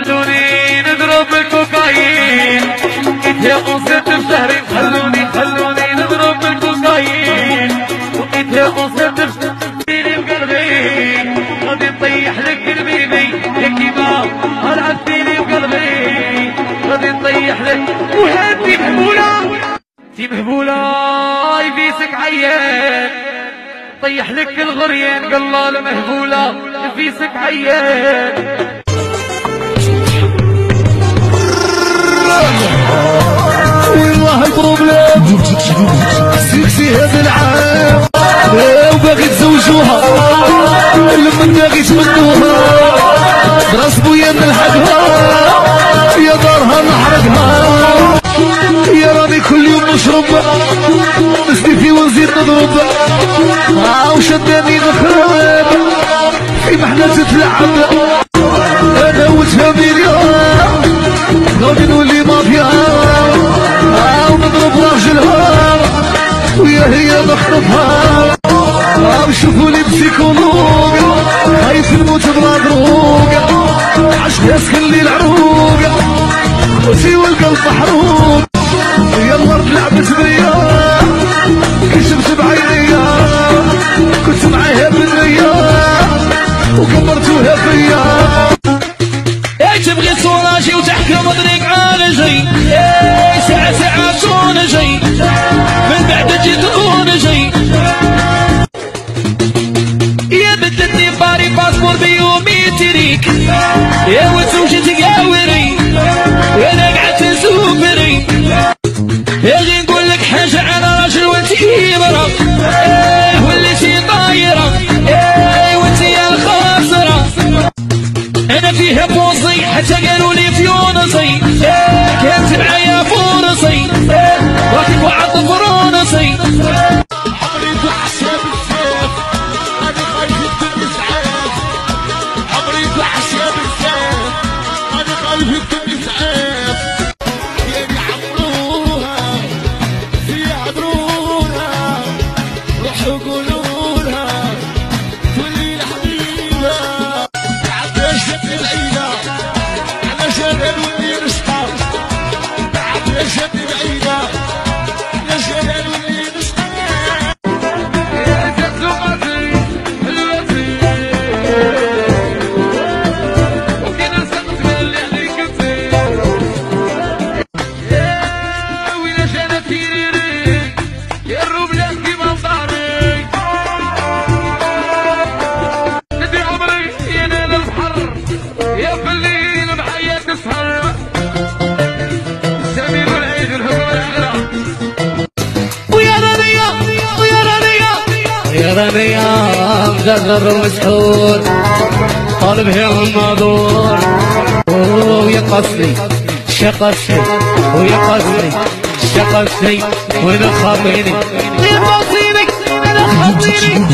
خلوني نضرب الكوكايين وقيت يا قصة بشهرين خلوني نضرب الكوكايين وقيت يا قصة بشهرين بقلبي غادي نطيح لك البيبي يا كيما هلعبتيني بقلبي غادي نطيح لك وهادي مهبولة يفيسك عيان طيح لك الغريان قلال مهبولة يفيسك عيان والله البروبليم سيكسي هذا العام وباغي تزوجوها لما باغي تمنوها براس بويا نلحقها يا دارها نحرقها يا راني كل يوم نشرب نسدي فيه ونزيد نضرب وشداني نخرب في محنة تتلعب انا وتهامي اليوم غادي نولي مافيا ونضرب راجلها ويا هي نخطفها وشوفوني بسيكولوج خايف نموت بلا دروج عشقها سكن لي العروق خوتي والقلب محروق يا الورد لعبت بيا كشفت بعينيا كنت معاها بالنية وكبرتوها فيا تبغي صوراجي وتحكم طريق عالجي ساعة تونجي من بعد جدونجي يا بدلتني باري باسبور بيوميتريك يا وزوجتك يا وري وانا قعدت سوبري يا غي نقول لك حاجة على راجل وانتي مرا وليتي طايرة وانتي يا الخاسرة انا فيها بوصي حتى قالوا لي فيونسي كانت معايا فرصي راكب وعد فرونسي عمري بحساب السيف انا خايف الدم اسعاف عمري بحساب السيف انا خايف الدم اسعاف يعني عمروها فيها ضرورها روحوا قولولها تولي الحبيبه عطشت العيله علشان الولي نسحب عطشت العيله علشان الولي نسحب رانيا مزغر ومسحور قلبي المنظور ويا قصري شقصني ويا قصري شقصني وانا خاطيني يا قصيني انا خاطيني